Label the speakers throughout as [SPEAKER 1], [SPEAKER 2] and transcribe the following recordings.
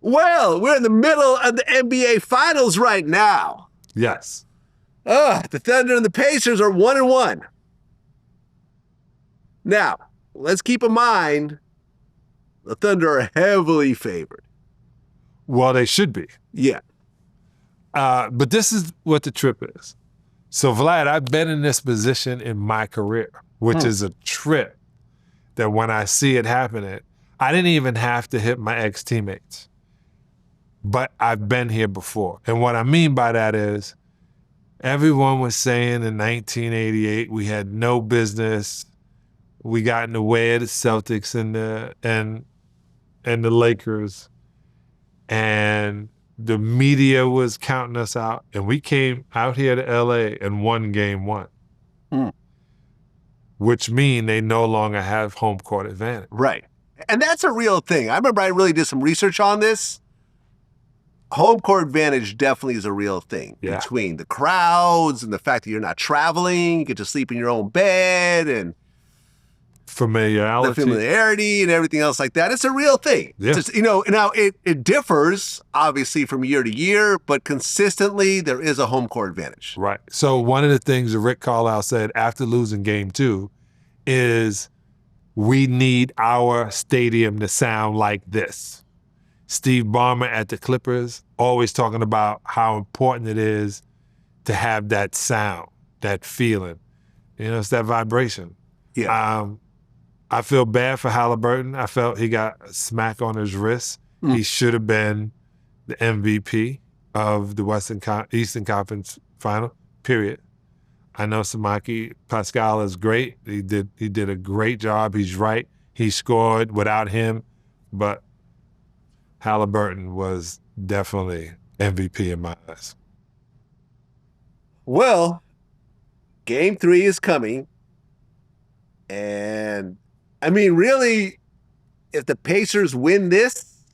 [SPEAKER 1] Well, we're in the middle of the NBA Finals right now.
[SPEAKER 2] Yes.
[SPEAKER 1] The Thunder and the Pacers are 1-1. Now, let's keep in mind, the Thunder are heavily favored.
[SPEAKER 2] Well, they should be.
[SPEAKER 1] Yeah.
[SPEAKER 2] But this is what the trip is. So, Vlad, I've been in this position in my career, which is a trip that when I see it happening, I didn't even have to hit my ex-teammates. But I've been here before. And what I mean by that is everyone was saying in 1988 we had no business. We got in the way of the Celtics and the Lakers. And the media was counting us out. And we came out here to LA and won game 1. Which mean they no longer have home court advantage.
[SPEAKER 1] Right. And that's a real thing. I remember I really did some research on this. Home court advantage definitely is a real thing between the crowds and the fact that you're not traveling, you get to sleep in your own bed and familiarity and everything else like that. It's a real thing.
[SPEAKER 2] Yeah.
[SPEAKER 1] Just, now it differs obviously from year to year, but consistently there is a home court advantage.
[SPEAKER 2] Right. So one of the things that Rick Carlisle said after losing game 2 is we need our stadium to sound like this. Steve Ballmer at the Clippers, always talking about how important it is to have that sound, that feeling. It's that vibration.
[SPEAKER 1] Yeah.
[SPEAKER 2] I feel bad for Halliburton. I felt he got a smack on his wrist. He should have been the MVP of the Eastern Conference Final, period. I know Samaki Pascal is great. He did a great job. He's right. He scored without him, but Halliburton was definitely MVP in my eyes.
[SPEAKER 1] Well, game 3 is coming. And, really, if the Pacers win this,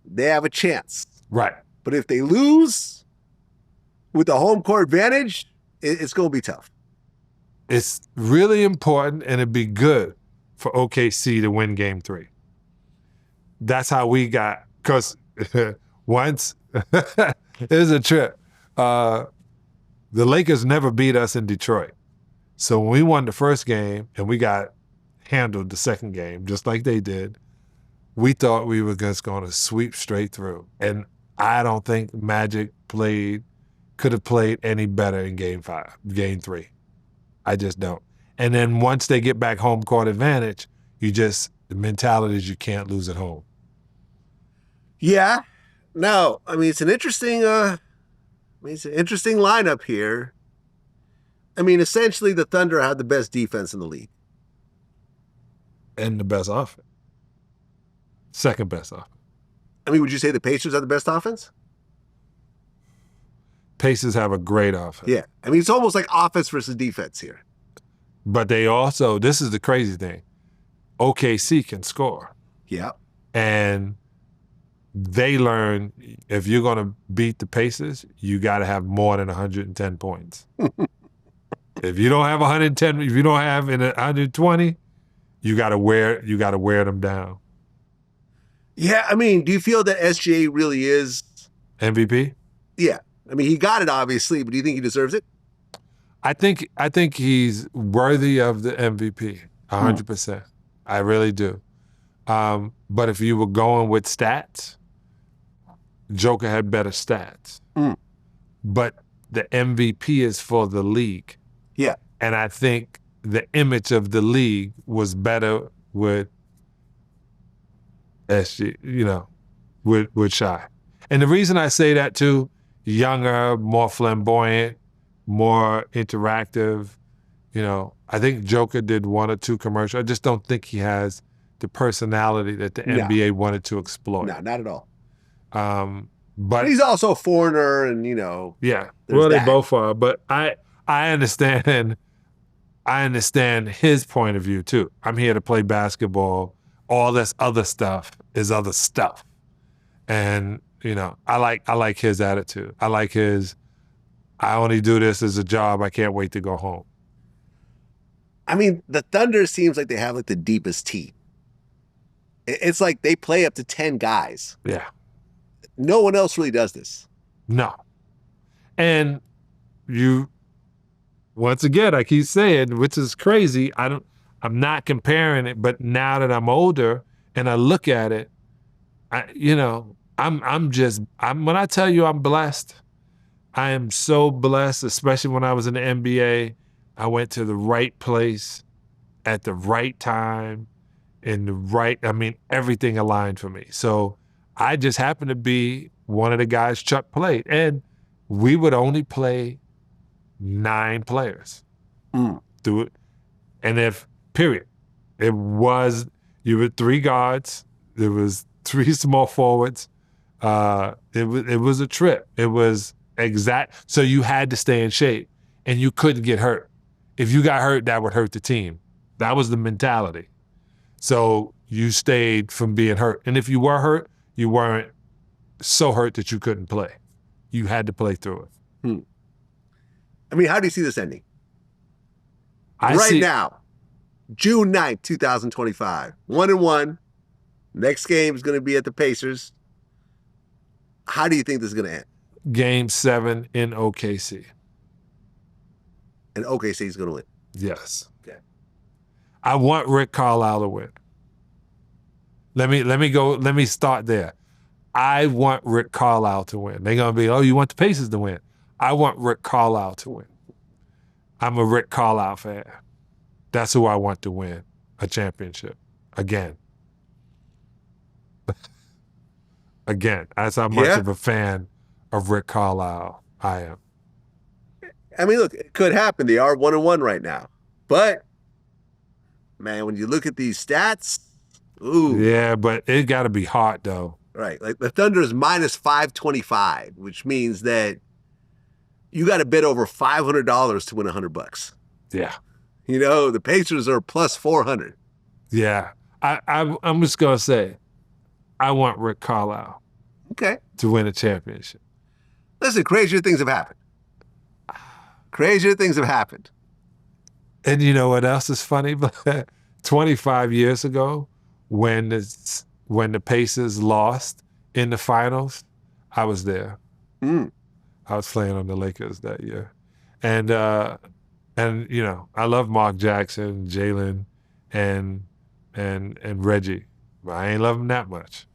[SPEAKER 1] they have a chance.
[SPEAKER 2] Right.
[SPEAKER 1] But if they lose with the home court advantage, it's going to be tough.
[SPEAKER 2] It's really important, and it'd be good for OKC to win game 3. That's how we got, because once, it was a trip. The Lakers never beat us in Detroit. So when we won the first game and we got handled the second game, just like they did, we thought we were just going to sweep straight through. And I don't think Magic could have played any better in game 3. I just don't. And then once they get back home court advantage, the mentality is you can't lose at home.
[SPEAKER 1] Yeah. No, it's an interesting lineup here. Essentially the Thunder had the best defense in the league.
[SPEAKER 2] And the best offense. Second best offense.
[SPEAKER 1] Would you say the Pacers have the best offense?
[SPEAKER 2] Pacers have a great offense.
[SPEAKER 1] Yeah. It's almost like offense versus defense here.
[SPEAKER 2] But they also, this is the crazy thing, OKC can score.
[SPEAKER 1] Yeah.
[SPEAKER 2] And they learn if you're going to beat the Pacers, you got to have more than 110 points. If you don't have 110, if you don't have 120, you got to wear them down.
[SPEAKER 1] Yeah, do you feel that SGA really is
[SPEAKER 2] MVP?
[SPEAKER 1] Yeah. He got it obviously, but do you think he deserves it?
[SPEAKER 2] I think he's worthy of the MVP, 100%. I really do. But if you were going with stats, Joker had better stats. But the MVP is for the league.
[SPEAKER 1] Yeah.
[SPEAKER 2] And I think the image of the league was better with SG, with Shai. And the reason I say that too, younger, more flamboyant, more interactive, I think Joker did 1 or 2 commercials. I just don't think he has the personality that the NBA wanted to exploit.
[SPEAKER 1] No, not at all.
[SPEAKER 2] But
[SPEAKER 1] he's also a foreigner and,
[SPEAKER 2] Yeah. Well, they both are. But I understand his point of view too. I'm here to play basketball. All this other stuff is other stuff. And, I like his attitude. I like his, I only do this as a job. I can't wait to go home.
[SPEAKER 1] The Thunder seems like they have the deepest team. It's like they play up to 10 guys.
[SPEAKER 2] Yeah.
[SPEAKER 1] No one else really does this.
[SPEAKER 2] No. And once again, I keep saying, which is crazy, I'm not comparing it, but now that I'm older and I look at it, when I tell you I'm blessed, I am so blessed, especially when I was in the NBA. I went to the right place at the right time everything aligned for me. So I just happened to be one of the guys Chuck played. And we would only play 9 players through it. And period. You were 3 guards. There was 3 small forwards. It was a trip. It was exact. So you had to stay in shape and you couldn't get hurt. If you got hurt, that would hurt the team. That was the mentality. So you stayed from being hurt. And if you were hurt, you weren't so hurt that you couldn't play. You had to play through it.
[SPEAKER 1] I mean, how do you see this ending? Now, June 9th, 2025, 1-1. Next game is going to be at the Pacers. How do you think this is going to end?
[SPEAKER 2] Game 7 in OKC.
[SPEAKER 1] And OKC is going to win?
[SPEAKER 2] Yes.
[SPEAKER 1] Okay.
[SPEAKER 2] I want Rick Carlisle to win. Let me start there. I want Rick Carlisle to win. They're going to be, oh, you want the Pacers to win. I want Rick Carlisle to win. I'm a Rick Carlisle fan. That's who I want to win a championship again. Again, that's how much of a fan of Rick Carlisle I am.
[SPEAKER 1] I mean, look, it could happen. They are 1-1 right now. But, man, when you look at these stats, ooh.
[SPEAKER 2] Yeah, but it got to be hard, though.
[SPEAKER 1] Right. Like the Thunder is minus 525, which means that you got to bet over $500 to win $100.
[SPEAKER 2] Yeah.
[SPEAKER 1] You know, the Pacers are plus 400.
[SPEAKER 2] Yeah. I'm just going to say, I want Rick Carlisle to win a championship.
[SPEAKER 1] Listen, crazier things have happened. Crazier things have happened.
[SPEAKER 2] And you know what else is funny? 25 years ago, when the Pacers lost in the finals, I was there. I was playing on the Lakers that year. And you know, I love Mark Jackson, Jalen, and Reggie. But I ain't love him that much.